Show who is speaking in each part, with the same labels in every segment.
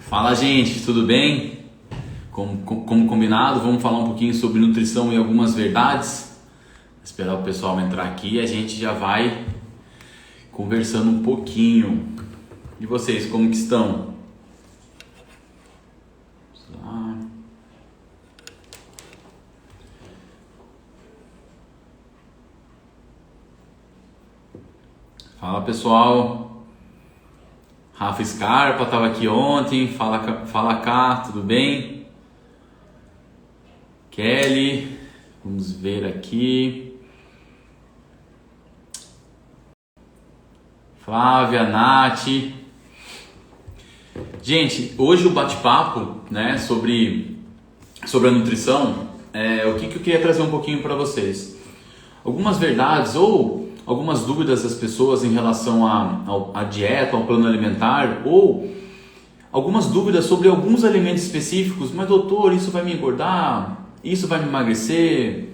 Speaker 1: Fala, gente, tudo bem? Como combinado, vamos falar um pouquinho sobre nutrição e algumas verdades. Esperar o pessoal entrar aqui e a gente já vai conversando um pouquinho. E vocês, como que estão? Fala, pessoal. Rafa Scarpa estava aqui ontem. Fala cá, tudo bem? Kelly, vamos ver aqui. Flávia, Nath. Gente, hoje o bate-papo, né, sobre a nutrição, o que eu queria trazer um pouquinho para vocês. Algumas verdades ou algumas dúvidas das pessoas em relação à dieta, ao plano alimentar, ou algumas dúvidas sobre alguns alimentos específicos. Mas doutor, isso vai me engordar? Isso vai me emagrecer?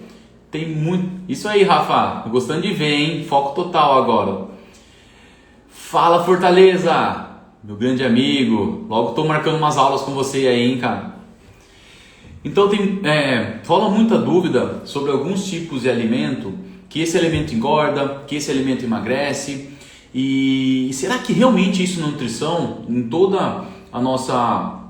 Speaker 1: Tem muito... Isso aí, Rafa, gostando de ver, hein? Foco total agora. Fala, Fortaleza, meu grande amigo. Logo estou marcando umas aulas com você aí, hein, cara? Então rola muita dúvida sobre alguns tipos de alimento, que esse alimento engorda, que esse alimento emagrece. E será que realmente isso na nutrição, em toda a nossa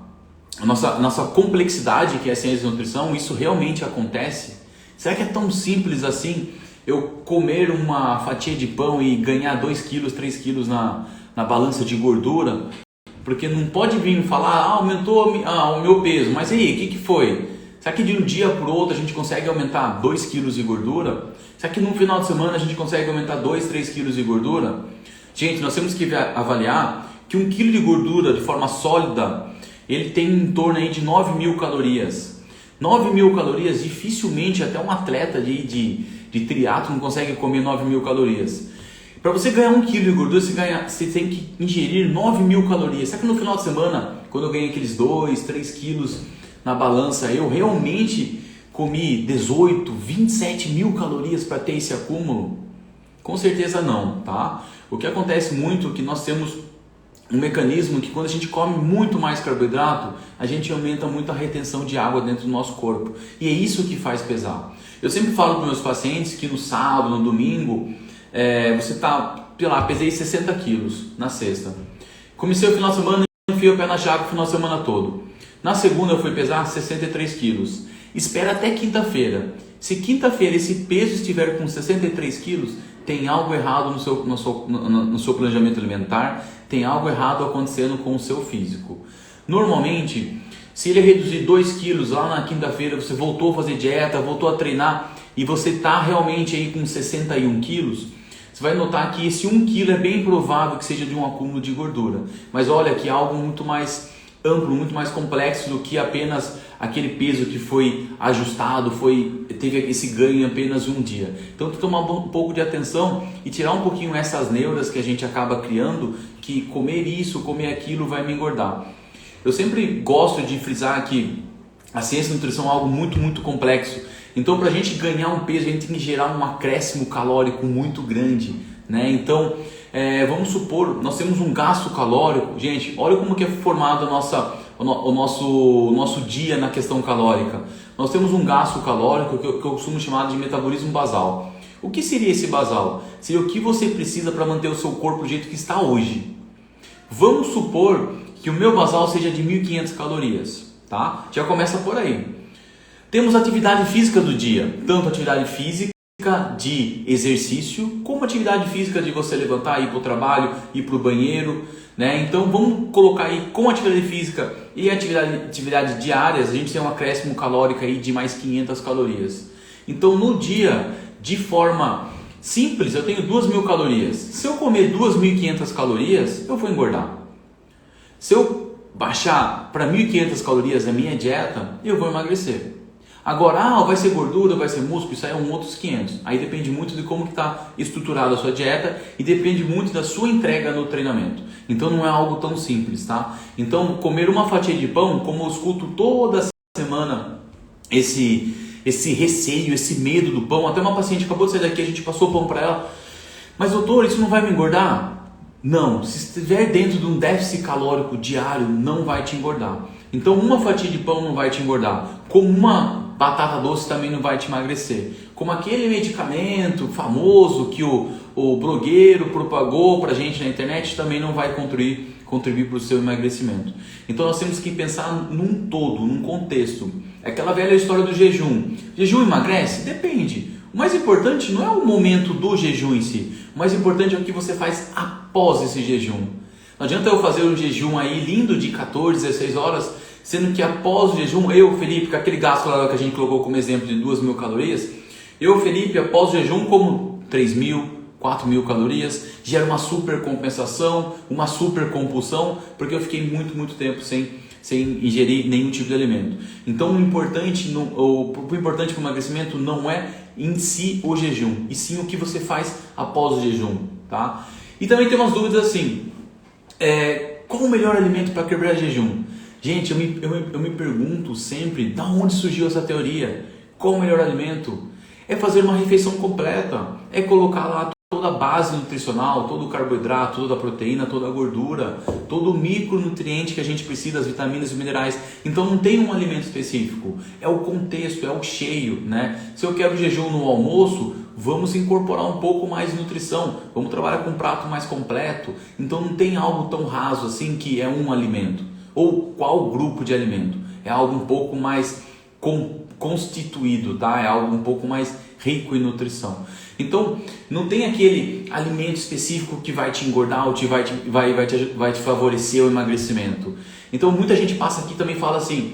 Speaker 1: complexidade que é a ciência da nutrição, isso realmente acontece? Será que é tão simples assim eu comer uma fatia de pão e ganhar 2 quilos, 3 quilos na balança de gordura? Porque não pode vir me falar, aumentou o meu peso, mas e aí, o que foi? Será que de um dia para o outro a gente consegue aumentar 2 quilos de gordura? Será que no final de semana a gente consegue aumentar 2, 3 quilos de gordura? Gente, nós temos que avaliar que 1 quilo de gordura de forma sólida, ele tem em torno aí de 9.000 calorias. 9.000 calorias, dificilmente até um atleta de triatlo não consegue comer 9.000 calorias. Para você ganhar 1 quilo de gordura, você tem que ingerir 9.000 calorias. Será que no final de semana, quando eu ganhei aqueles 2, 3 quilos na balança, eu realmente comi 18, 27 mil calorias para ter esse acúmulo? Com certeza não, tá? O que acontece muito é que nós temos um mecanismo que quando a gente come muito mais carboidrato, a gente aumenta muito a retenção de água dentro do nosso corpo. E é isso que faz pesar. Eu sempre falo para meus pacientes que no sábado, no domingo, você tá, sei lá, pesei 60 quilos na sexta. Comecei o final de semana e enfiei o pé na jaca o final de semana todo. Na segunda eu fui pesar 63 quilos. Espera até quinta-feira. Se quinta-feira esse peso estiver com 63 quilos, tem algo errado no seu planejamento alimentar, tem algo errado acontecendo com o seu físico. Normalmente, se ele reduzir 2 quilos lá na quinta-feira, você voltou a fazer dieta, voltou a treinar e você está realmente aí com 61 quilos, você vai notar que esse 1 quilo é bem provável que seja de um acúmulo de gordura. Mas olha que é algo muito mais amplo, muito mais complexo do que apenas aquele peso que foi ajustado, teve esse ganho em apenas um dia. Então, tomar um pouco de atenção e tirar um pouquinho essas neuras que a gente acaba criando, que comer isso, comer aquilo vai me engordar. Eu sempre gosto de frisar que a ciência da nutrição é algo muito, muito complexo. Então, para a gente ganhar um peso, a gente tem que gerar um acréscimo calórico muito grande, né? Então, vamos supor, nós temos um gasto calórico. Gente, olha como que é formado o nosso dia na questão calórica. Nós temos um gasto calórico que eu costumo chamar de metabolismo basal. O que seria esse basal? Seria o que você precisa para manter o seu corpo do jeito que está hoje. Vamos supor que o meu basal seja de 1.500 calorias, tá? Já começa por aí. Temos atividade física do dia, tanto atividade física de exercício, como atividade física de você levantar, ir para o trabalho, ir para o banheiro, né? Então vamos colocar aí com atividade física e atividade diárias, a gente tem um acréscimo calórico aí de mais 500 calorias. Então no dia, de forma simples, eu tenho 2.000 calorias. Se eu comer 2.500 calorias, eu vou engordar. Se eu baixar para 1.500 calorias a minha dieta, eu vou emagrecer. Agora, vai ser gordura, vai ser músculo, isso aí é outros 500. Aí depende muito de como está estruturada a sua dieta e depende muito da sua entrega no treinamento. Então não é algo tão simples, tá? Então comer uma fatia de pão, como eu escuto toda semana esse receio, esse medo do pão. Até uma paciente acabou de sair daqui, a gente passou o pão para ela. Mas doutor, isso não vai me engordar? Não, se estiver dentro de um déficit calórico diário, não vai te engordar. Então uma fatia de pão não vai te engordar, como uma batata doce também não vai te emagrecer, como aquele medicamento famoso que o blogueiro propagou pra gente na internet também não vai contribuir para o seu emagrecimento. Então nós temos que pensar num todo, num contexto. É aquela velha história do jejum. Jejum emagrece? Depende. O mais importante não é o momento do jejum em si, o mais importante é o que você faz após esse jejum. Não adianta eu fazer um jejum aí lindo de 14, 16 horas, sendo que após o jejum, eu, Felipe, com aquele gasto lá que a gente colocou como exemplo de 2.000 calorias, eu, Felipe, após o jejum como 3.000, 4.000 calorias, gera uma super compensação, uma super compulsão, porque eu fiquei muito tempo sem ingerir nenhum tipo de alimento. Então o importante para o emagrecimento não é em si o jejum, e sim o que você faz após o jejum, tá? E também tem umas dúvidas assim, qual o melhor alimento para quebrar jejum? Gente, eu me pergunto sempre, da onde surgiu essa teoria? Qual o melhor alimento? É fazer uma refeição completa, é colocar lá toda a base nutricional, todo o carboidrato, toda a proteína, toda a gordura, todo o micronutriente que a gente precisa, as vitaminas e minerais. Então não tem um alimento específico, é o contexto, é o cheio, né? Se eu quero jejum no almoço, vamos incorporar um pouco mais de nutrição, vamos trabalhar com um prato mais completo. Então não tem algo tão raso assim que é um alimento, ou qual grupo de alimento, é algo um pouco mais constituído, tá? É algo um pouco mais rico em nutrição. Então, não tem aquele alimento específico que vai te engordar ou vai te favorecer o emagrecimento. Então, muita gente passa aqui e também fala assim,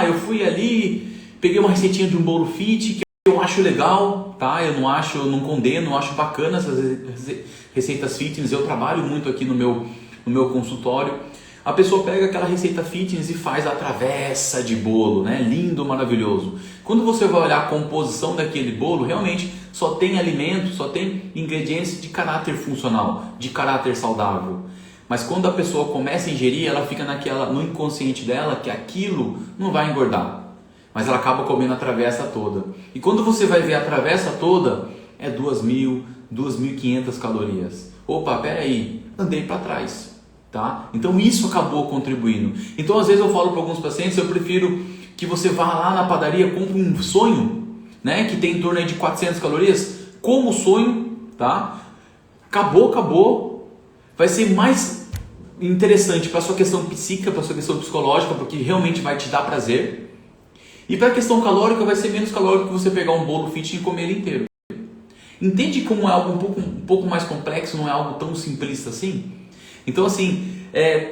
Speaker 1: eu fui ali, peguei uma receitinha de um bolo fit que eu acho legal, tá? Eu não condeno, eu acho bacana essas receitas fitness, eu trabalho muito aqui no meu consultório. A pessoa pega aquela receita fitness e faz a travessa de bolo, né? Lindo, maravilhoso. Quando você vai olhar a composição daquele bolo, realmente só tem alimentos, só tem ingredientes de caráter funcional, de caráter saudável. Mas quando a pessoa começa a ingerir, ela fica no inconsciente dela que aquilo não vai engordar. Mas ela acaba comendo a travessa toda. E quando você vai ver a travessa toda, é 2.000, 2.500 calorias. Opa, peraí, andei para trás. Tá? Então isso acabou contribuindo. Então às vezes eu falo para alguns pacientes, eu prefiro que você vá lá na padaria, compre um sonho, né, que tem em torno aí de 400 calorias, como o sonho, tá? Acabou. Vai ser mais interessante para a sua questão psíquica, para a sua questão psicológica, porque realmente vai te dar prazer. E para a questão calórica vai ser menos calórico que você pegar um bolo fit e comer ele inteiro. Entende como é algo um pouco mais complexo, não é algo tão simplista assim? Então assim,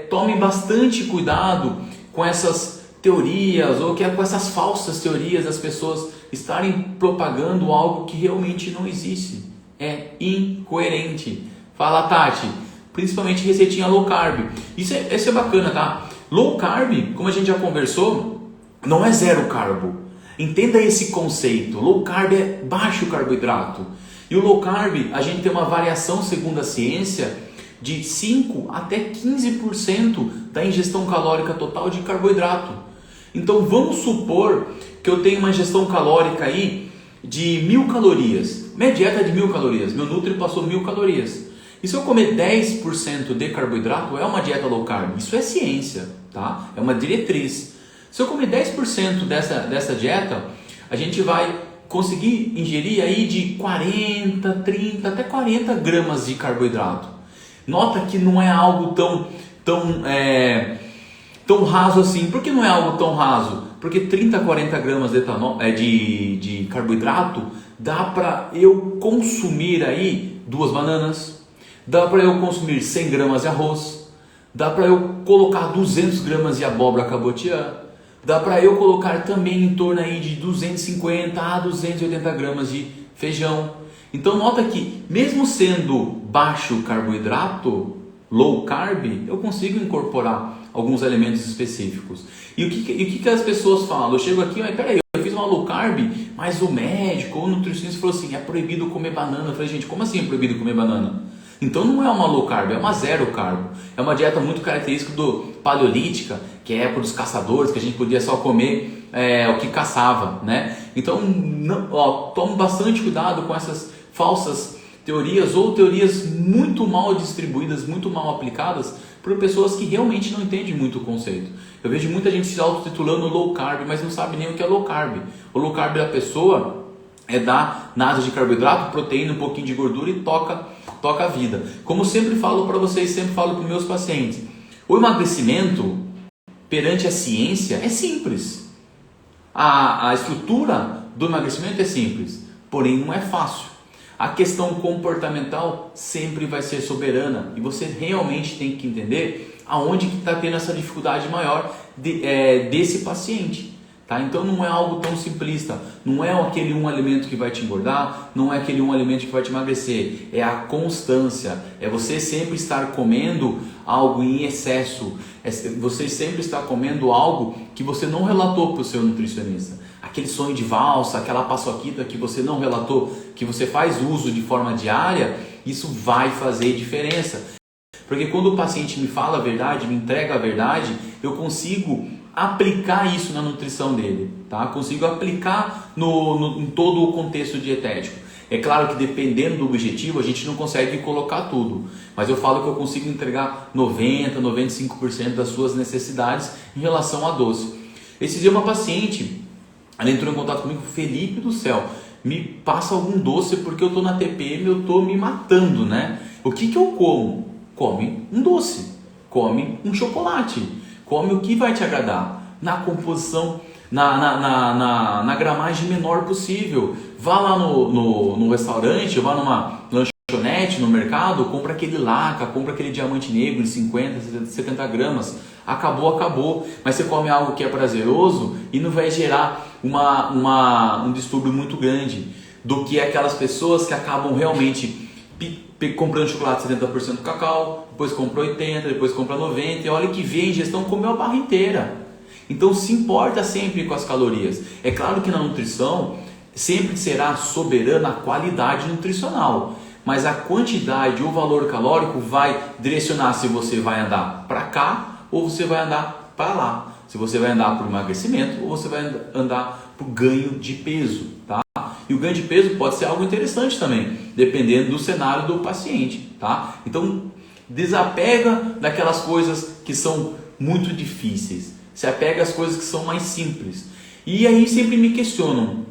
Speaker 1: tome bastante cuidado com essas teorias ou com essas falsas teorias das pessoas estarem propagando algo que realmente não existe. É incoerente. Fala, Tati, principalmente receitinha low carb. Isso é bacana, tá? Low carb, como a gente já conversou, não é zero carbo. Entenda esse conceito. Low carb é baixo carboidrato. E o low carb, a gente tem uma variação segundo a ciência de 5 até 15% da ingestão calórica total de carboidrato. Então vamos supor que eu tenho uma ingestão calórica aí de 1.000 calorias. Minha dieta é de 1.000 calorias, meu Nutri passou 1.000 calorias. E se eu comer 10% de carboidrato, é uma dieta low carb. Isso é ciência, tá? É uma diretriz. Se eu comer 10% dessa dieta, a gente vai conseguir ingerir aí de 40, 30 até 40 gramas de carboidrato. Nota que não é algo tão raso assim. Por que não é algo tão raso? Porque 30 a 40 gramas de carboidrato dá para eu consumir aí 2 bananas, dá para eu consumir 100 gramas de arroz, dá para eu colocar 200 gramas de abóbora cabotiã, dá para eu colocar também em torno aí de 250 a 280 gramas de feijão. Então nota que mesmo sendo baixo carboidrato, low carb, eu consigo incorporar alguns elementos específicos. E o que as pessoas falam? Eu chego aqui, mas peraí, eu fiz uma low carb, mas o médico ou o nutricionista falou assim, é proibido comer banana. Eu falei, gente, como assim é proibido comer banana? Então não é uma low carb, é uma zero carb. É uma dieta muito característica do paleolítica, que é a época dos caçadores, que a gente podia só comer o que caçava, né? Então tome bastante cuidado com essas falsas teorias ou teorias muito mal distribuídas, muito mal aplicadas por pessoas que realmente não entendem muito o conceito. Eu vejo muita gente se autotitulando low carb, mas não sabe nem o que é low carb. O low carb da pessoa é dar nada de carboidrato, proteína, um pouquinho de gordura e toca a vida. Como sempre falo para vocês, sempre falo para os meus pacientes, o emagrecimento perante a ciência é simples. A estrutura do emagrecimento é simples, porém não é fácil. A questão comportamental sempre vai ser soberana e você realmente tem que entender aonde que está tendo essa dificuldade maior desse paciente. Tá? Então não é algo tão simplista, não é aquele um alimento que vai te engordar, não é aquele um alimento que vai te emagrecer, é a constância, é você sempre estar comendo algo em excesso, é você sempre estar comendo algo que você não relatou para o seu nutricionista. Aquele sonho de valsa, aquela paçoquita que você não relatou, que você faz uso de forma diária, isso vai fazer diferença. Porque quando o paciente me fala a verdade, me entrega a verdade, eu consigo aplicar isso na nutrição dele, tá? Consigo aplicar em todo o contexto dietético. É claro que dependendo do objetivo, a gente não consegue colocar tudo, mas eu falo que eu consigo entregar 90%, 95% das suas necessidades em relação a doce. Esse dia uma paciente, ela entrou em contato comigo, Felipe do céu, me passa algum doce porque eu estou na TPM, eu estou me matando, né? O que eu como? Come um doce, come um chocolate, come o que vai te agradar, na composição, na gramagem menor possível. Vá lá no restaurante, vá numa lanchonete, no mercado, compra aquele laca, compra aquele diamante negro de 50, 70 gramas. Acabou. Mas você come algo que é prazeroso e não vai gerar um distúrbio muito grande do que aquelas pessoas que acabam realmente comprando chocolate 70% cacau, depois compra 80%, depois compra 90%, e olha que vem, a ingestão comeu a barra inteira. Então se importa sempre com as calorias. É claro que na nutrição sempre será soberana a qualidade nutricional, mas a quantidade ou valor calórico vai direcionar se você vai andar para cá ou você vai andar para lá. Se você vai andar para o emagrecimento ou você vai andar para o ganho de peso, tá? E o ganho de peso pode ser algo interessante também, dependendo do cenário do paciente, tá? Então, desapega daquelas coisas que são muito difíceis. Se apega às coisas que são mais simples. E aí sempre me questionam,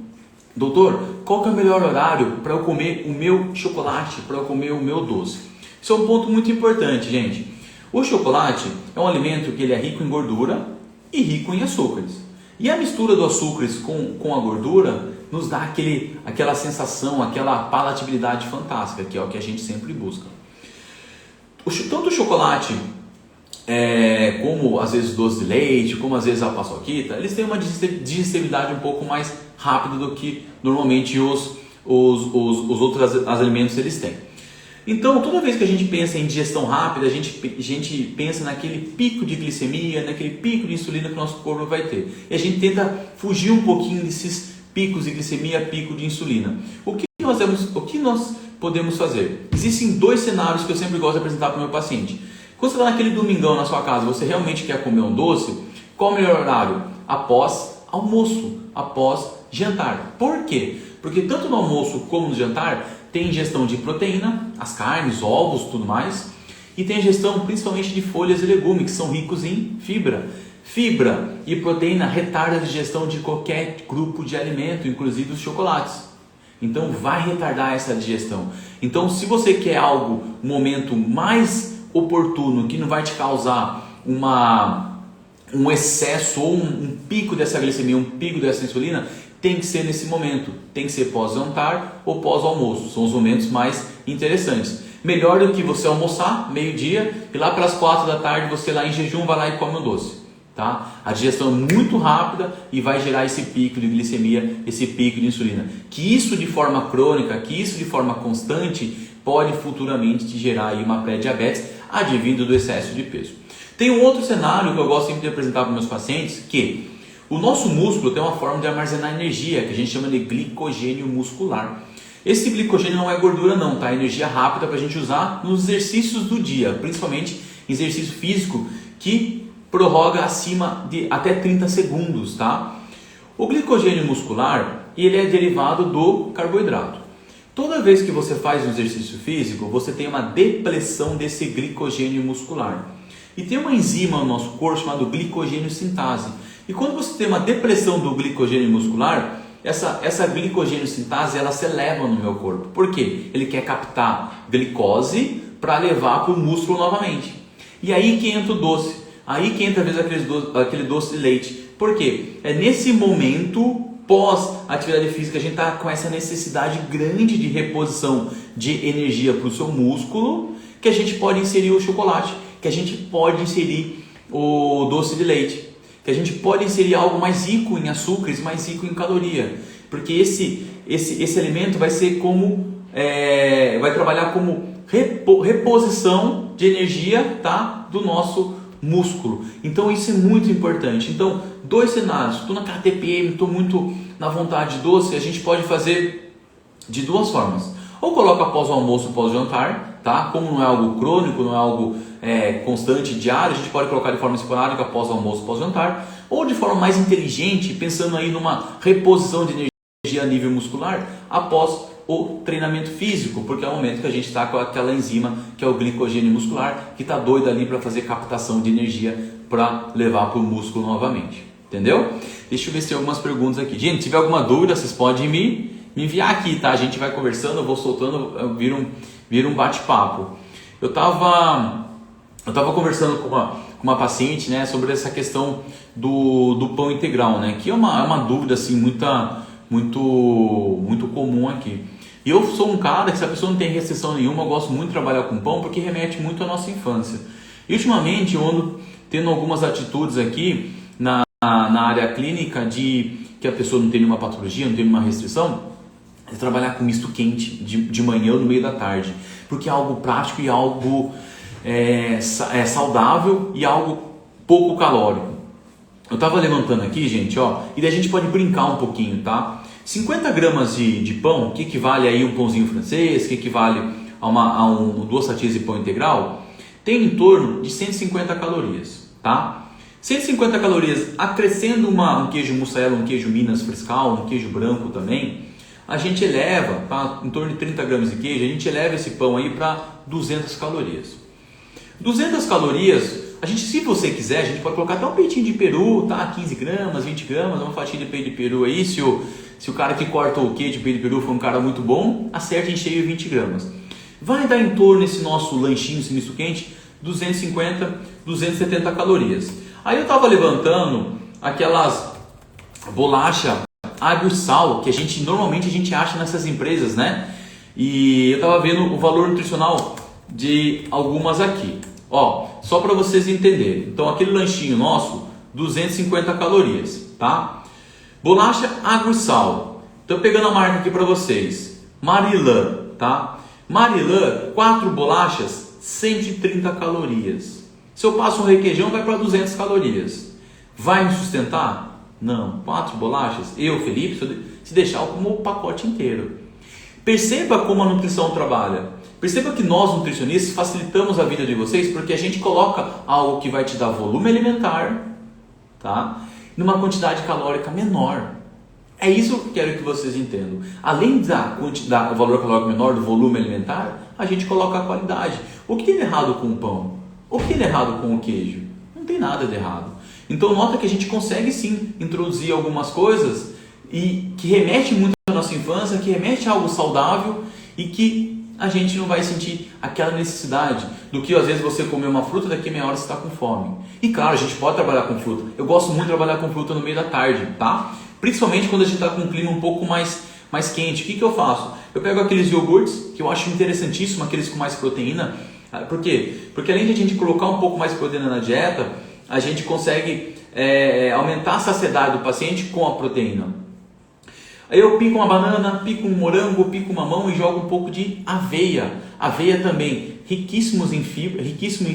Speaker 1: doutor, qual que é o melhor horário para eu comer o meu chocolate, para eu comer o meu doce? Isso é um ponto muito importante, gente. O chocolate é um alimento que ele é rico em gordura e rico em açúcares. E a mistura do açúcares com a gordura nos dá aquela sensação, aquela palatabilidade fantástica, que é o que a gente sempre busca. Tanto o chocolate, como às vezes doce de leite, como às vezes a paçoquita, eles têm uma digestibilidade um pouco mais rápida do que normalmente os outros alimentos eles têm. Então, toda vez que a gente pensa em digestão rápida, a gente pensa naquele pico de glicemia, naquele pico de insulina que o nosso corpo vai ter. E a gente tenta fugir um pouquinho desses picos de glicemia, pico de insulina. O que nós podemos fazer? Existem dois cenários que eu sempre gosto de apresentar para o meu paciente. Quando você está naquele domingão na sua casa, você realmente quer comer um doce, qual o melhor horário? Após almoço, após jantar. Por quê? Porque tanto no almoço como no jantar tem ingestão de proteína, as carnes, ovos, tudo mais, e tem ingestão principalmente de folhas e legumes, que são ricos em fibra. Fibra e proteína retardam a digestão de qualquer grupo de alimento, inclusive os chocolates. Então vai retardar essa digestão. Então se você quer um momento mais oportuno, que não vai te causar um excesso ou um pico dessa glicemia, um pico dessa insulina, tem que ser nesse momento, tem que ser pós-jantar ou pós-almoço, são os momentos mais interessantes. Melhor do que você almoçar, meio-dia, e lá pelas 4 da tarde você lá em jejum vai lá e come um doce. Tá? A digestão é muito rápida e vai gerar esse pico de glicemia, esse pico de insulina. Que isso de forma crônica, que isso de forma constante, pode futuramente te gerar aí uma pré-diabetes advindo do excesso de peso. Tem um outro cenário que eu gosto sempre de apresentar para meus pacientes, que o nosso músculo tem uma forma de armazenar energia, que a gente chama de glicogênio muscular. Esse glicogênio não é gordura não, tá? É energia rápida para a gente usar nos exercícios do dia, principalmente em exercício físico, que prorroga acima de até 30 segundos, tá? O glicogênio muscular, ele é derivado do carboidrato. Toda vez que você faz um exercício físico, você tem uma depressão desse glicogênio muscular. E tem uma enzima no nosso corpo chamada glicogênio sintase. E quando você tem uma depressão do glicogênio muscular, essa glicogênio sintase ela se eleva no meu corpo. Por quê? Ele quer captar glicose para levar para o músculo novamente. E aí que entra o doce. Aí que entra às vezes aquele doce de leite. Por quê? É nesse momento pós-atividade física, a gente está com essa necessidade grande de reposição de energia para o seu músculo, que a gente pode inserir o chocolate, que a gente pode inserir o doce de leite, que a gente pode inserir algo mais rico em açúcares, mais rico em caloria, porque esse alimento vai ser como, vai trabalhar como reposição de energia, tá, do nosso músculo. Então isso é muito importante. Então, dois cenários. Estou naquela TPM, estou muito na vontade de doce, a gente pode fazer de duas formas. Ou coloca após o almoço, após o jantar, tá? Como não é algo crônico, não é algo constante, diário, a gente pode colocar de forma esporádica após o almoço, após o jantar. Ou de forma mais inteligente, pensando aí numa reposição de energia a nível muscular após o treinamento físico, porque é o momento que a gente está com aquela enzima que é o glicogênio muscular, que está doido ali para fazer captação de energia para levar para o músculo novamente. Entendeu? Deixa eu ver se tem algumas perguntas aqui. Gente, se tiver alguma dúvida, vocês podem me enviar aqui, tá? A gente vai conversando, eu vou soltando, vira um bate-papo. Eu tava conversando com uma paciente, né, sobre essa questão do pão integral, né? Que é uma dúvida assim, muito comum aqui. E eu sou um cara que, se a pessoa não tem restrição nenhuma, eu gosto muito de trabalhar com pão porque remete muito à nossa infância. E ultimamente eu ando tendo algumas atitudes aqui na área clínica de que a pessoa não tem nenhuma patologia, não tem nenhuma restrição, é trabalhar com misto quente de manhã ou no meio da tarde, porque é algo prático e algo saudável e algo pouco calórico. Eu estava levantando aqui, gente, ó, e daí a gente pode brincar um pouquinho, tá? 50 gramas de pão, que equivale aí um pãozinho francês, que equivale a duas fatias de pão integral, tem em torno de 150 calorias, tá? 150 calorias, acrescendo um queijo mussarela, um queijo Minas frescal, um queijo branco também, a gente eleva, tá? Em torno de 30 gramas de queijo, a gente eleva esse pão aí para 200 calorias. 200 calorias, a gente, se você quiser, a gente pode colocar até um peitinho de peru, tá? 15 gramas, 20 gramas, uma fatia de peito de peru aí. Se o cara que corta o queijo de peito de peru for um cara muito bom, acerte em cheio 20 gramas. Vai dar em torno esse nosso lanchinho, esse misto quente, 250, 270 calorias. Aí eu estava levantando aquelas bolacha água e sal que normalmente a gente acha nessas empresas, né? E eu estava vendo o valor nutricional de algumas aqui. Ó, só para vocês entenderem. Então aquele lanchinho nosso, 250 calorias, tá? Bolacha, água e sal. Estou pegando a marca aqui para vocês. Marilã, tá? Marilã, 4 bolachas, 130 calorias. Se eu passo um requeijão, vai para 200 calorias. Vai me sustentar? Não. 4 bolachas? Eu, Felipe, se deixar, eu como o pacote inteiro. Perceba como a nutrição trabalha. Perceba que nós, nutricionistas, facilitamos a vida de vocês porque a gente coloca algo que vai te dar volume alimentar, tá? Numa quantidade calórica menor. É isso que eu quero que vocês entendam. Além do valor calórico menor, do volume alimentar, a gente coloca a qualidade. O que tem de errado com o pão? O que tem de errado com o queijo? Não tem nada de errado. Então nota que a gente consegue sim introduzir algumas coisas e que remete muito à nossa infância, que remete a algo saudável e que a gente não vai sentir aquela necessidade do que às vezes você comer uma fruta, daqui a meia hora você está com fome. E claro, a gente pode trabalhar com fruta. Eu gosto muito de trabalhar com fruta no meio da tarde, tá? Principalmente quando a gente está com um clima um pouco mais quente. O que eu faço? Eu pego aqueles iogurtes, que eu acho interessantíssimo, aqueles com mais proteína. Por quê? Porque além de a gente colocar um pouco mais de proteína na dieta, a gente consegue aumentar a saciedade do paciente com a proteína. Aí eu pico uma banana, pico um morango, pico um mamão e jogo um pouco de aveia. Aveia também, riquíssimo em fibra, riquíssimo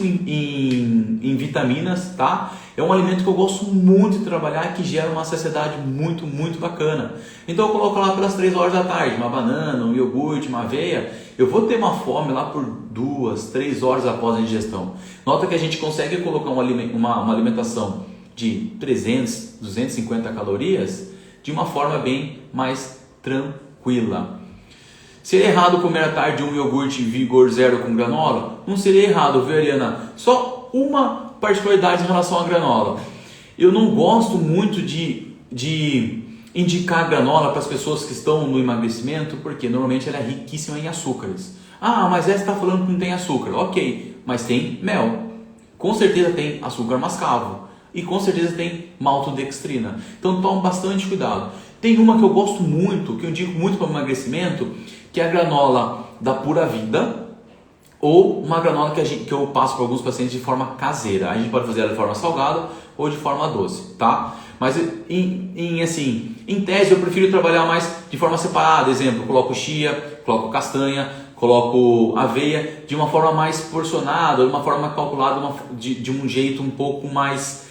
Speaker 1: em vitaminas, tá? É um alimento que eu gosto muito de trabalhar, que gera uma saciedade muito, muito bacana. Então eu coloco lá pelas 3 horas da tarde, uma banana, um iogurte, uma aveia. Eu vou ter uma fome lá por 2, 3 horas após a ingestão. Nota que a gente consegue colocar uma alimentação de 300, 250 calorias de uma forma bem mais tranquila. tranquila. Seria errado comer à tarde um iogurte Vigor Zero com granola? Não seria errado, viu, Ariana? Só uma particularidade em relação à granola. Eu não gosto muito de indicar granola para as pessoas que estão no emagrecimento, porque normalmente ela é riquíssima em açúcares. Ah, mas essa está falando que não tem açúcar. Ok, mas tem mel. Com certeza tem açúcar mascavo. E com certeza tem maltodextrina. Então tome bastante cuidado. Tem uma que eu gosto muito, que eu indico muito para emagrecimento, que é a granola da Pura Vida, ou uma granola que eu passo para alguns pacientes de forma caseira. A gente pode fazer ela de forma salgada ou de forma doce, tá? Mas em tese eu prefiro trabalhar mais de forma separada. Exemplo, eu coloco chia, coloco castanha, coloco aveia de uma forma mais porcionada, de uma forma calculada, de um jeito um pouco mais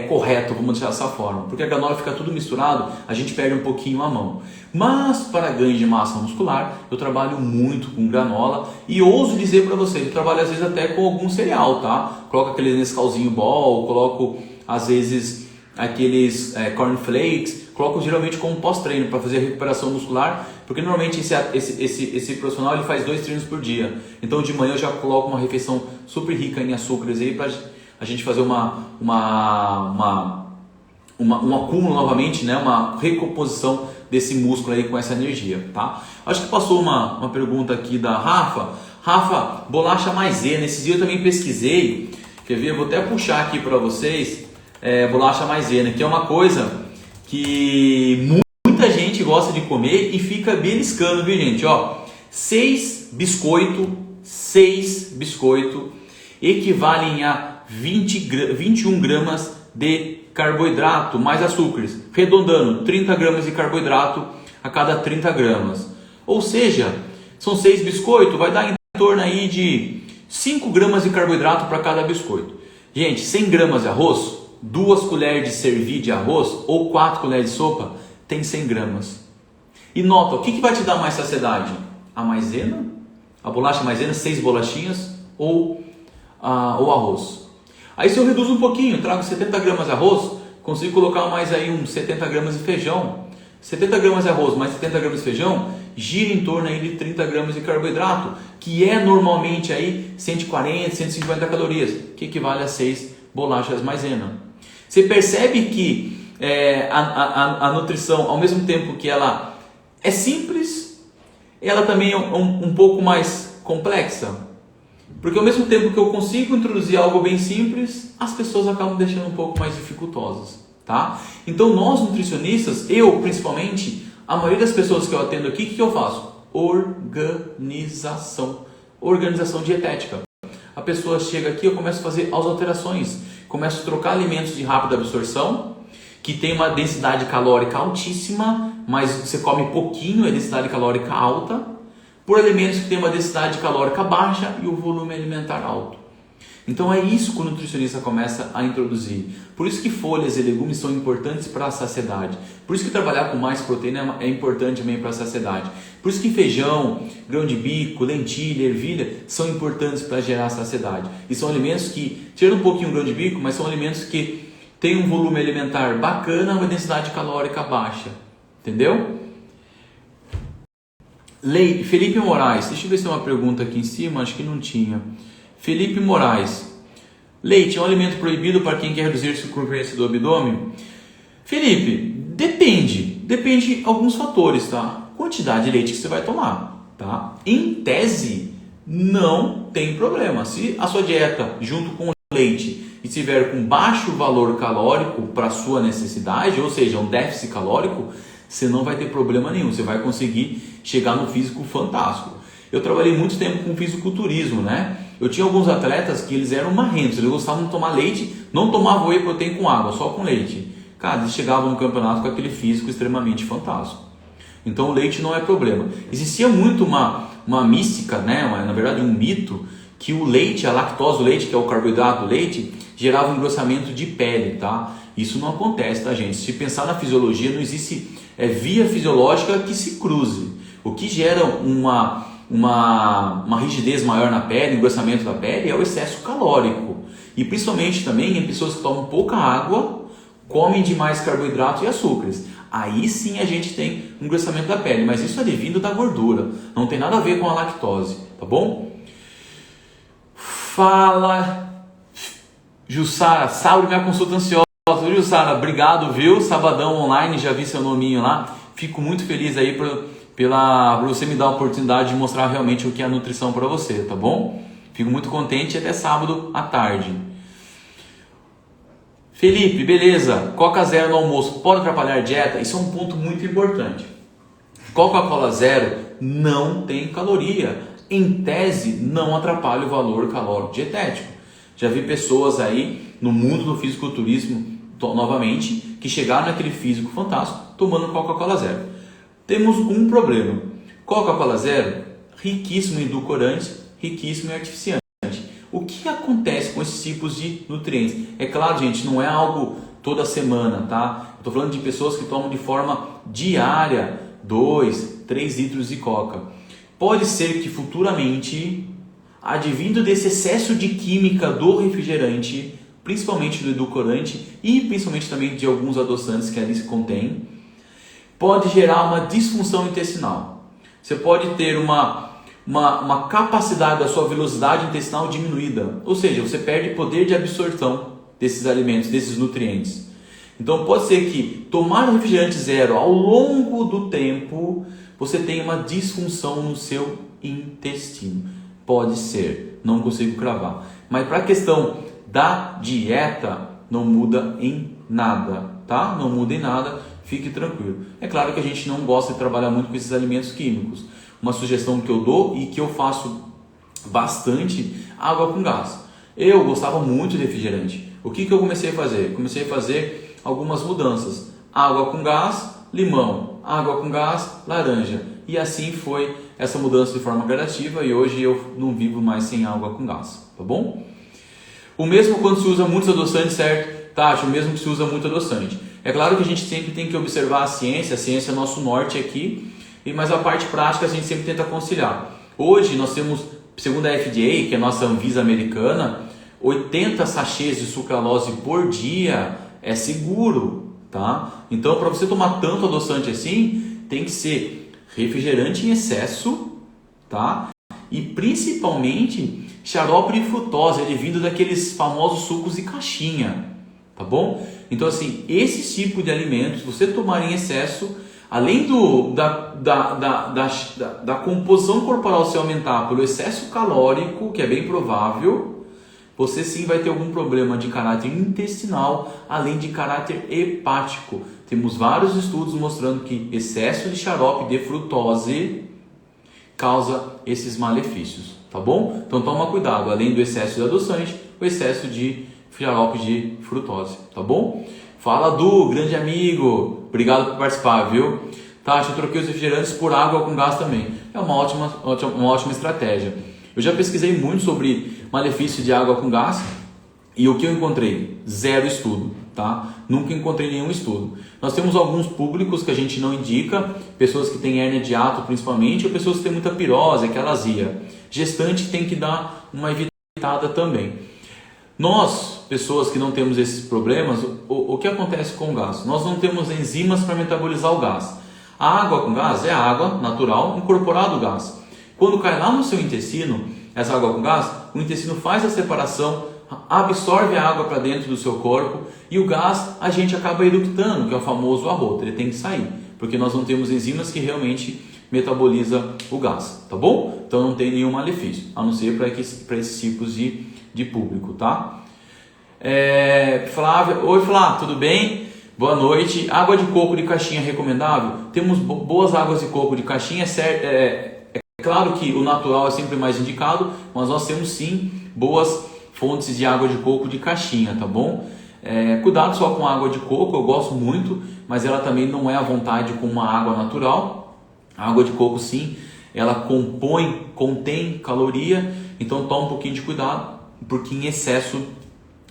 Speaker 1: correto, vamos deixar dessa forma. Porque a granola fica tudo misturado, a gente perde um pouquinho a mão. Mas para ganho de massa muscular, eu trabalho muito com granola e ouso dizer para vocês, eu trabalho às vezes até com algum cereal, tá? Coloco aquele Nescauzinho Ball, coloco às vezes aqueles cornflakes, coloco geralmente como pós-treino para fazer a recuperação muscular, porque normalmente esse profissional ele faz 2 treinos por dia. Então de manhã eu já coloco uma refeição super rica em açúcares aí para a gente fazer um acúmulo novamente, né? Uma recomposição desse músculo aí com essa energia, tá? Acho que passou uma pergunta aqui da Rafa. Rafa, bolacha maisena. Esses dias eu também pesquisei, quer ver? Eu vou até puxar aqui para vocês, bolacha maisena, que é uma coisa que muita gente gosta de comer e fica beliscando, viu, gente? Ó, 6 biscoitos equivalem a 21 gramas de carboidrato mais açúcares, arredondando 30 gramas de carboidrato a cada 30 gramas. Ou seja, são 6 biscoitos, vai dar em torno aí de 5 gramas de carboidrato para cada biscoito. Gente, 100 gramas de arroz, 2 colheres de servir de arroz ou 4 colheres de sopa, tem 100 gramas. E nota, o que vai te dar mais saciedade? A maisena? A bolacha maisena, 6 bolachinhas ou arroz? Aí se eu reduzo um pouquinho, trago 70 gramas de arroz, consigo colocar mais aí uns 70 gramas de feijão. 70 gramas de arroz mais 70 gramas de feijão, gira em torno aí de 30 gramas de carboidrato, que é normalmente aí 140, 150 calorias, que equivale a 6 bolachas maisena. Você percebe que a nutrição, ao mesmo tempo que ela é simples, ela também é um pouco mais complexa. Porque ao mesmo tempo que eu consigo introduzir algo bem simples, as pessoas acabam deixando um pouco mais dificultosas, tá? Então nós nutricionistas, eu principalmente, a maioria das pessoas que eu atendo aqui, o que eu faço? Organização dietética. A pessoa chega aqui, eu começo a fazer as alterações, começo a trocar alimentos de rápida absorção, que tem uma densidade calórica altíssima, mas você come pouquinho, é densidade calórica alta, por alimentos que têm uma densidade calórica baixa e o volume alimentar alto. Então é isso que o nutricionista começa a introduzir. Por isso que folhas e legumes são importantes para a saciedade. Por isso que trabalhar com mais proteína é importante também para a saciedade. Por isso que feijão, grão de bico, lentilha, ervilha são importantes para gerar saciedade. E são alimentos que, tirando um pouquinho o grão de bico, mas são alimentos que têm um volume alimentar bacana, uma densidade calórica baixa. Entendeu? Felipe Moraes, deixa eu ver se tem uma pergunta aqui em cima, acho que não tinha. Felipe Moraes, leite é um alimento proibido para quem quer reduzir a circunferência do abdômen? Felipe, depende de alguns fatores, tá? Quantidade de leite que você vai tomar, tá? Em tese, não tem problema. Se a sua dieta, junto com o leite, estiver com baixo valor calórico para a sua necessidade, ou seja, um déficit calórico, você não vai ter problema nenhum, você vai conseguir chegar no físico fantástico. Eu trabalhei muito tempo com fisiculturismo, né? Eu tinha alguns atletas que eles eram marrentos, eles gostavam de tomar leite, não tomavam whey protein com água, só com leite. Cara, eles chegavam no campeonato com aquele físico extremamente fantástico. Então o leite não é problema. Existia muito uma mística, né? Na verdade um mito, que o leite, a lactose, o leite, que é o carboidrato do leite, gerava um engrossamento de pele, tá? Isso não acontece, tá, gente? Se pensar na fisiologia, não existe via fisiológica que se cruze. O que gera uma rigidez maior na pele, engrossamento da pele, é o excesso calórico. E principalmente também em pessoas que tomam pouca água, comem demais carboidratos e açúcares. aí sim a gente tem um engrossamento da pele, mas isso é devido da gordura, não tem nada a ver com a lactose, tá bom? Fala, Jussara, Sauro, minha consulta ansiosa. Jussara, obrigado, viu? Sabadão online, já vi seu nominho lá. Fico muito feliz aí por você me dar a oportunidade de mostrar realmente o que é a nutrição para você, tá bom? Fico muito contente e até sábado à tarde. Felipe, beleza. Coca zero no almoço pode atrapalhar a dieta? Isso é um ponto muito importante. Coca-Cola zero não tem caloria. Em tese, não atrapalha o valor calórico dietético. Já vi pessoas aí no mundo do fisiculturismo, novamente, que chegaram naquele físico fantástico tomando Coca-Cola zero. Temos um problema. Coca-Cola zero, riquíssimo em edulcorante, riquíssimo em artificiante. O que acontece com esses tipos de nutrientes? É claro, gente, não é algo toda semana, tá? Eu estou falando de pessoas que tomam de forma diária 2, 3 litros de Coca. Pode ser que futuramente, advindo desse excesso de química do refrigerante, principalmente do edulcorante e principalmente também de alguns adoçantes que ali se contém, pode gerar uma disfunção intestinal. Você pode ter uma capacidade da sua velocidade intestinal diminuída, ou seja, você perde poder de absorção desses alimentos, desses nutrientes. Então pode ser que tomar um refrigerante zero ao longo do tempo você tenha uma disfunção no seu intestino. Pode ser, não consigo cravar. Mas para a questão da dieta, não muda em nada, tá? Não muda em nada, fique tranquilo. É claro que a gente não gosta de trabalhar muito com esses alimentos químicos. Uma sugestão que eu dou e que eu faço bastante, água com gás. Eu gostava muito de refrigerante. O que eu comecei a fazer? Comecei a fazer algumas mudanças. Água com gás, limão. Água com gás, laranja. E assim foi essa mudança de forma gradativa e hoje eu não vivo mais sem água com gás, tá bom? O mesmo quando se usa muitos adoçantes, certo? Tati, o mesmo que se usa muito adoçante. É claro que a gente sempre tem que observar a ciência é nosso norte aqui, mas a parte prática a gente sempre tenta conciliar. Hoje nós temos, segundo a FDA, que é a nossa Anvisa americana, 80 sachês de sucralose por dia é seguro, tá? Então para você tomar tanto adoçante assim, tem que ser refrigerante em excesso, tá? E principalmente xarope de frutose, ele vindo daqueles famosos sucos de caixinha, tá bom? Então assim, esse tipo de alimentos, você tomar em excesso, além da composição corporal se aumentar pelo excesso calórico, que é bem provável, você sim vai ter algum problema de caráter intestinal, além de caráter hepático. Temos vários estudos mostrando que excesso de xarope de frutose causa esses malefícios, tá bom? Então toma cuidado, além do excesso de adoçante, o excesso de xarope de frutose, tá bom? Fala Du, grande amigo, obrigado por participar, viu? Tati, eu troquei os refrigerantes por água com gás também. É uma ótima estratégia. Eu já pesquisei muito sobre malefício de água com gás e o que eu encontrei? Zero estudo, tá? Nunca encontrei nenhum estudo. Nós temos alguns públicos que a gente não indica, pessoas que têm hérnia de hiato principalmente, ou pessoas que têm muita pirose, aquela azia. Gestante tem que dar uma evitada também. Nós, pessoas que não temos esses problemas, o que acontece com o gás? Nós não temos enzimas para metabolizar o gás. A água com gás é a água natural incorporada ao gás. Quando cai lá no seu intestino, essa água com gás, o intestino faz a separação, absorve a água para dentro do seu corpo e o gás a gente acaba eructando, que é o famoso arroto, ele tem que sair, porque nós não temos enzimas que realmente metabolizam o gás, tá bom? Então não tem nenhum malefício, a não ser para esses tipos de público, tá? Flávia, oi Flávia, tudo bem? Boa noite. Água de coco de caixinha é recomendável? Temos boas águas de coco de caixinha, é claro que o natural é sempre mais indicado, mas nós temos sim boas fontes de água de coco de caixinha, tá bom? Cuidado só com a água de coco, eu gosto muito, mas ela também não é à vontade com uma água natural. A água de coco sim, ela contém caloria, então toma um pouquinho de cuidado, porque em excesso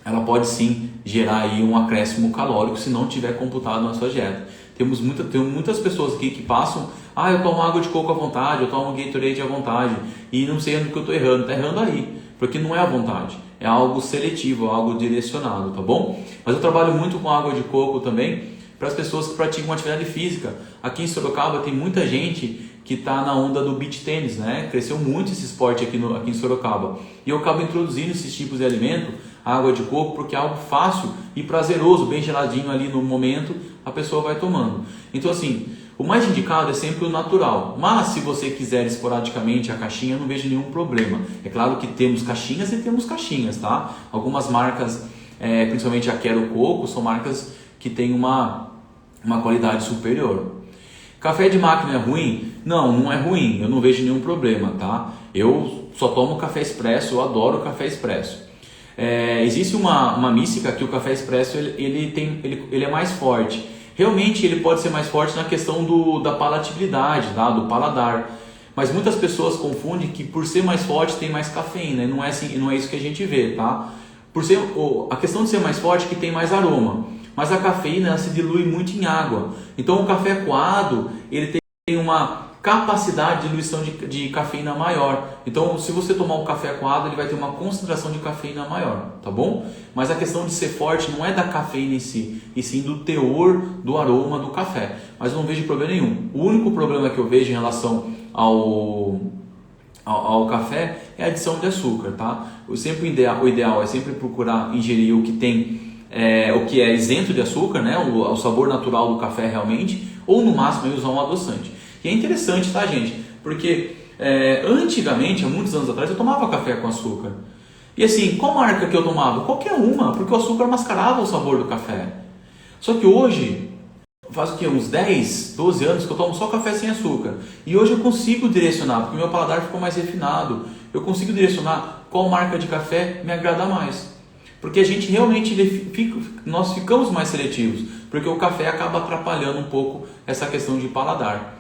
Speaker 1: ela pode sim gerar aí um acréscimo calórico se não tiver computado na sua dieta. Tem muitas pessoas aqui que passam, eu tomo água de coco à vontade, eu tomo Gatorade à vontade e não sei onde que eu estou errando. Está errando aí, porque não é à vontade, é algo seletivo, algo direcionado, tá bom? Mas eu trabalho muito com água de coco também, para as pessoas que praticam atividade física. Aqui em Sorocaba tem muita gente que está na onda do beach tênis, né? Cresceu muito esse esporte aqui em Sorocaba. E eu acabo introduzindo esses tipos de alimento, a água de coco, porque é algo fácil e prazeroso, bem geladinho ali no momento, a pessoa vai tomando. Então assim, o mais indicado é sempre o natural, mas se você quiser esporadicamente a caixinha, eu não vejo nenhum problema. É claro que temos caixinhas e temos caixinhas, tá? Algumas marcas, principalmente a Quero Coco, são marcas que têm uma qualidade superior. Café de máquina é ruim? Não, não é ruim, eu não vejo nenhum problema, tá? Eu só tomo café expresso, eu adoro café expresso. Existe uma mística que o café expresso ele é mais forte. Realmente ele pode ser mais forte na questão da palatabilidade, tá? Do paladar. Mas muitas pessoas confundem que por ser mais forte tem mais cafeína, e não é assim, não é isso que a gente vê, tá? A questão de ser mais forte é que tem mais aroma, mas a cafeína ela se dilui muito em água. Então o café coado ele tem uma capacidade de diluição de cafeína maior. Então se você tomar um café coado ele vai ter uma concentração de cafeína maior, tá bom? Mas a questão de ser forte não é da cafeína em si, e sim do teor do aroma do café. Mas eu não vejo problema nenhum. O único problema que eu vejo em relação ao café é a adição de açúcar, tá? O ideal é sempre procurar ingerir o que tem o que é isento de açúcar, né? O sabor natural do café realmente, ou no máximo usar um adoçante. E é interessante, tá, gente? Porque antigamente, há muitos anos atrás, eu tomava café com açúcar. E assim, qual marca que eu tomava? Qualquer uma, porque o açúcar mascarava o sabor do café. Só que hoje, faz o que? Uns 10, 12 anos que eu tomo só café sem açúcar. E hoje eu consigo direcionar, porque meu paladar ficou mais refinado. Eu consigo direcionar qual marca de café me agrada mais. Porque a gente realmente nós ficamos mais seletivos, porque o café acaba atrapalhando um pouco essa questão de paladar.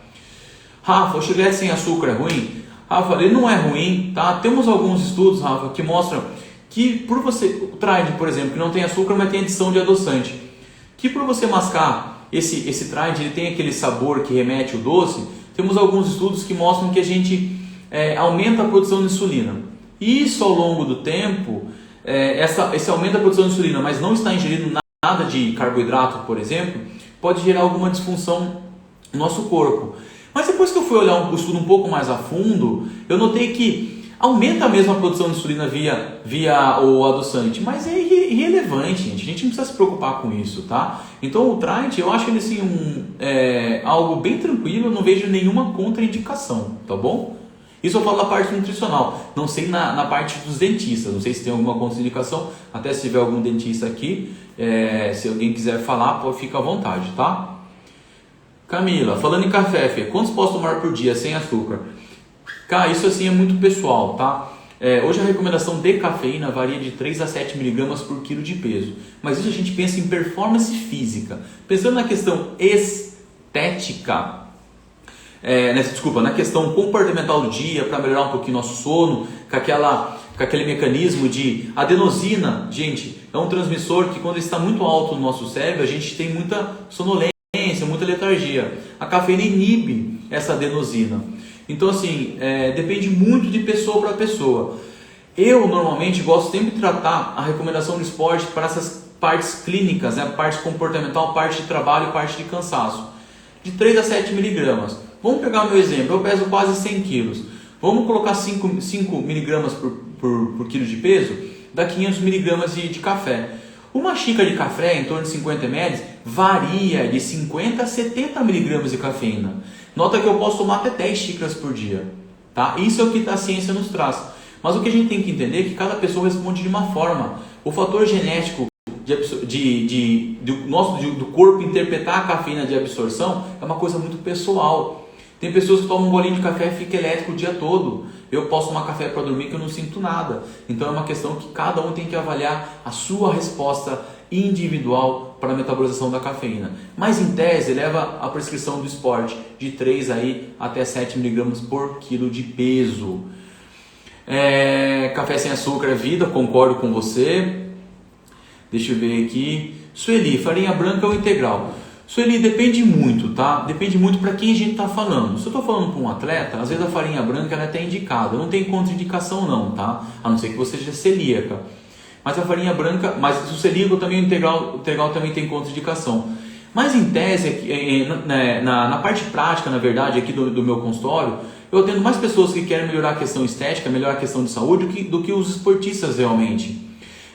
Speaker 1: Rafa, o chiclete sem açúcar é ruim? Rafa, ele não é ruim, tá? Temos alguns estudos, Rafa, que mostram que por você, o Tryde, por exemplo, que não tem açúcar, mas tem adição de adoçante, que por você mascar esse Tryde, ele tem aquele sabor que remete ao doce. Temos alguns estudos que mostram que a gente aumenta a produção de insulina. E isso ao longo do tempo, esse aumento da produção de insulina, mas não está ingerindo nada de carboidrato, por exemplo, pode gerar alguma disfunção no nosso corpo. Mas depois que eu fui olhar o estudo um pouco mais a fundo, eu notei que aumenta mesmo a produção de insulina via o adoçante, mas é irrelevante, gente. A gente não precisa se preocupar com isso, tá? Então o Tryde, eu acho ele assim algo bem tranquilo, eu não vejo nenhuma contraindicação, tá bom? Isso eu falo da parte nutricional, não sei na parte dos dentistas, não sei se tem alguma contraindicação, até se tiver algum dentista aqui, se alguém quiser falar, fica à vontade, tá? Camila, falando em café, Fê, quantos posso tomar por dia sem açúcar? Cara, isso assim é muito pessoal, tá? Hoje a recomendação de cafeína varia de 3 a 7 mg por quilo de peso, mas isso a gente pensa em performance física. Pensando na questão estética, na questão comportamental do dia, para melhorar um pouquinho nosso sono, com aquele mecanismo de adenosina, gente, é um transmissor que quando ele está muito alto no nosso cérebro, a gente tem muita sonolência, muita letargia. A cafeína inibe essa adenosina. Então assim, depende muito de pessoa para pessoa. Eu normalmente gosto sempre de tratar a recomendação do esporte para essas partes clínicas, né? Parte comportamental, parte de trabalho e parte de cansaço. De 3 a 7 miligramas. Vamos pegar o meu exemplo, eu peso quase 100 quilos. Vamos colocar 5 miligramas por quilo de peso, dá 500 miligramas de café. Uma xícara de café, em torno de 50 ml, varia de 50 a 70 miligramas de cafeína. Nota que eu posso tomar até 10 xícaras por dia. Tá? Isso é o que a ciência nos traz. Mas o que a gente tem que entender é que cada pessoa responde de uma forma. O fator genético do corpo interpretar a cafeína de absorção é uma coisa muito pessoal. Tem pessoas que tomam um golinho de café e fica elétrico o dia todo. Eu posso tomar café para dormir que eu não sinto nada. Então é uma questão que cada um tem que avaliar a sua resposta individual para a metabolização da cafeína. Mas em tese leva a prescrição do esporte de 3 até 7 mg por quilo de peso. Café sem açúcar é vida, concordo com você. Deixa eu ver aqui. Sueli, farinha branca ou integral? Sueli, depende muito, tá? Depende muito para quem a gente está falando. Se eu estou falando para um atleta, às vezes a farinha branca ela é até indicada. Não tem contraindicação não, tá? A não ser que você seja celíaca. Mas a farinha branca, mas o celíaco também, o integral também tem contraindicação. Mas em tese, na parte prática, na verdade, aqui do meu consultório, eu atendo mais pessoas que querem melhorar a questão estética, melhorar a questão de saúde do que os esportistas realmente.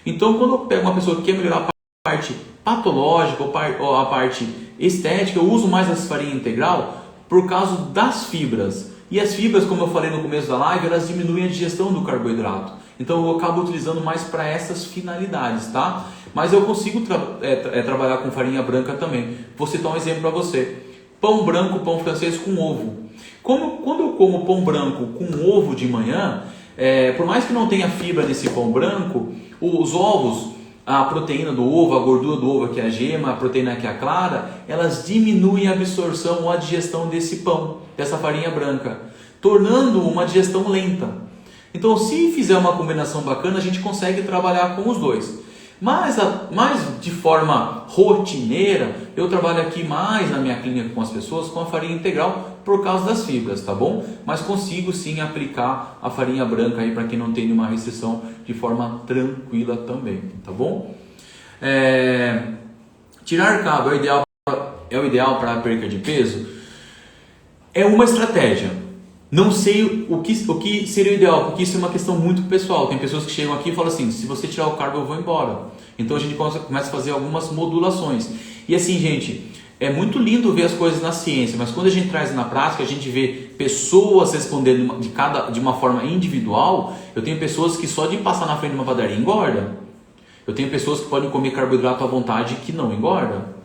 Speaker 1: Então, quando eu pego uma pessoa que quer melhorar a parte patológica ou a parte estética, eu uso mais essa farinha integral por causa das fibras. E as fibras, como eu falei no começo da live, elas diminuem a digestão do carboidrato. Então eu acabo utilizando mais para essas finalidades, tá? Mas eu consigo trabalhar com farinha branca também. Vou citar um exemplo para você. Pão branco, pão francês com ovo. Quando eu como pão branco com ovo de manhã, por mais que não tenha fibra nesse pão branco, os ovos, a proteína do ovo, a gordura do ovo, que é a gema, a proteína que é a clara, elas diminuem a absorção ou a digestão desse pão, dessa farinha branca, tornando uma digestão lenta. Então, se fizer uma combinação bacana, a gente consegue trabalhar com os dois. Mas de forma rotineira, eu trabalho aqui mais na minha clínica com as pessoas com a farinha integral por causa das fibras, tá bom? Mas consigo sim aplicar a farinha branca aí para quem não tem nenhuma restrição de forma tranquila também, tá bom? Tirar carbo é o ideal para a perca de peso? É uma estratégia. Não sei o que seria o ideal, porque isso é uma questão muito pessoal. Tem pessoas que chegam aqui e falam assim, se você tirar o carbo eu vou embora. Então a gente começa a fazer algumas modulações. E assim, gente, é muito lindo ver as coisas na ciência, mas quando a gente traz na prática, a gente vê pessoas respondendo de uma forma individual. Eu tenho pessoas que só de passar na frente de uma padaria engorda. Eu tenho pessoas que podem comer carboidrato à vontade que não engorda.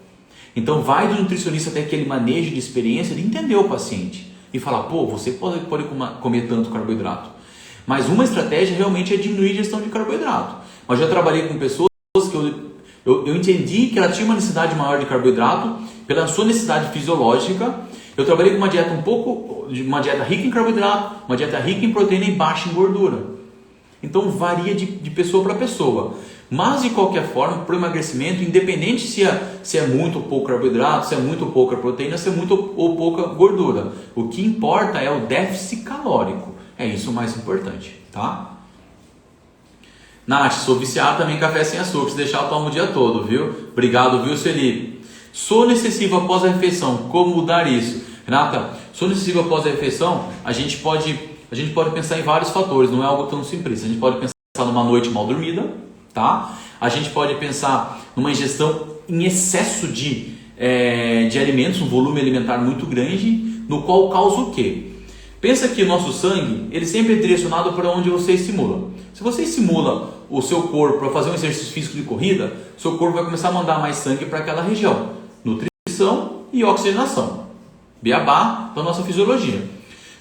Speaker 1: Então vai do nutricionista até aquele manejo de experiência de entender o paciente. E falar, pô, você pode comer tanto carboidrato. Mas uma estratégia realmente é diminuir a ingestão de carboidrato. Mas já trabalhei com pessoas que eu entendi que ela tinha uma necessidade maior de carboidrato pela sua necessidade fisiológica. Eu trabalhei com uma dieta uma dieta rica em carboidrato, uma dieta rica em proteína e baixa em gordura. Então varia de pessoa para pessoa. Mas de qualquer forma, para o emagrecimento, independente se é muito ou pouco carboidrato, se é muito ou pouca proteína, se é muito ou pouca gordura. O que importa é o déficit calórico. É isso o mais importante, tá? Nath, sou viciado também em café sem açúcar. Se deixar eu tomo o dia todo, viu? Obrigado, viu, Felipe? Sono excessivo após a refeição. Como mudar isso? Renata, sono excessivo após a refeição, a gente pode pensar em vários fatores. Não é algo tão simples. A gente pode pensar numa noite mal dormida. Tá? A gente pode pensar numa ingestão em excesso de alimentos, um volume alimentar muito grande, no qual causa o quê? Pensa que o nosso sangue, ele sempre é direcionado para onde você estimula. Se você estimula o seu corpo para fazer um exercício físico de corrida, seu corpo vai começar a mandar mais sangue para aquela região. Nutrição e oxigenação. Beabá da nossa fisiologia.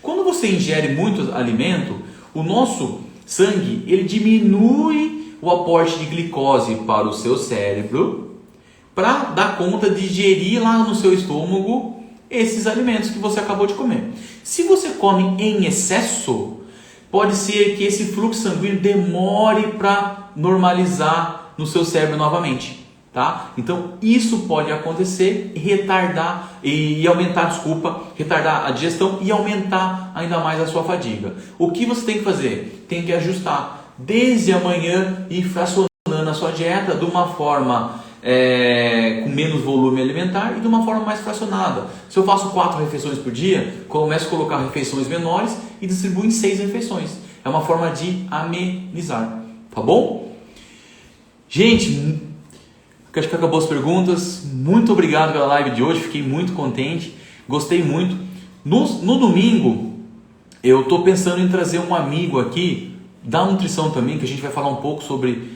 Speaker 1: Quando você ingere muito alimento, o nosso sangue, ele diminui o aporte de glicose para o seu cérebro para dar conta de digerir lá no seu estômago esses alimentos que você acabou de comer. Se você come em excesso, pode ser que esse fluxo sanguíneo demore para normalizar no seu cérebro novamente, tá? Então isso pode acontecer e retardar a digestão e aumentar ainda mais a sua fadiga. O que você tem que fazer? Tem que ajustar desde amanhã e fracionando a sua dieta de uma forma com menos volume alimentar e de uma forma mais fracionada. Se eu faço 4 refeições por dia, começo a colocar refeições menores e distribuo em 6 refeições. É uma forma de amenizar, tá bom? Gente, acho que acabou as perguntas. Muito obrigado pela live de hoje, fiquei muito contente, gostei muito. No domingo, eu estou pensando em trazer um amigo aqui da nutrição também, que a gente vai falar um pouco sobre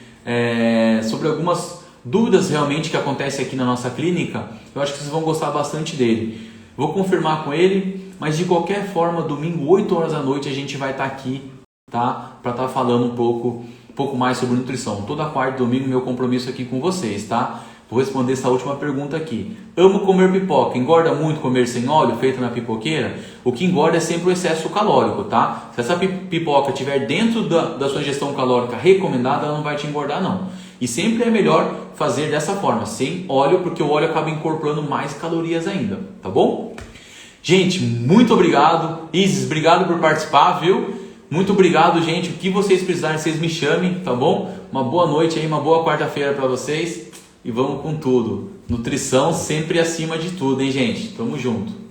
Speaker 1: algumas dúvidas realmente que acontecem aqui na nossa clínica. Eu acho que vocês vão gostar bastante dele. Vou confirmar com ele, mas de qualquer forma, domingo, 8 horas da noite, a gente vai estar aqui, tá? Para estar falando um pouco mais sobre nutrição. Toda quarta e domingo, meu compromisso aqui com vocês, tá? Vou responder essa última pergunta aqui. Amo comer pipoca. Engorda muito comer sem óleo, feito na pipoqueira? O que engorda é sempre o excesso calórico, tá? Se essa pipoca estiver dentro da sua ingestão calórica recomendada, ela não vai te engordar, não. E sempre é melhor fazer dessa forma, sem óleo, porque o óleo acaba incorporando mais calorias ainda, tá bom? Gente, muito obrigado. Isis, obrigado por participar, viu? Muito obrigado, gente. O que vocês precisarem, vocês me chamem, tá bom? Uma boa noite aí, uma boa quarta-feira para vocês. e vamos com tudo. Nutrição sempre acima de tudo, hein, gente? Tamo junto.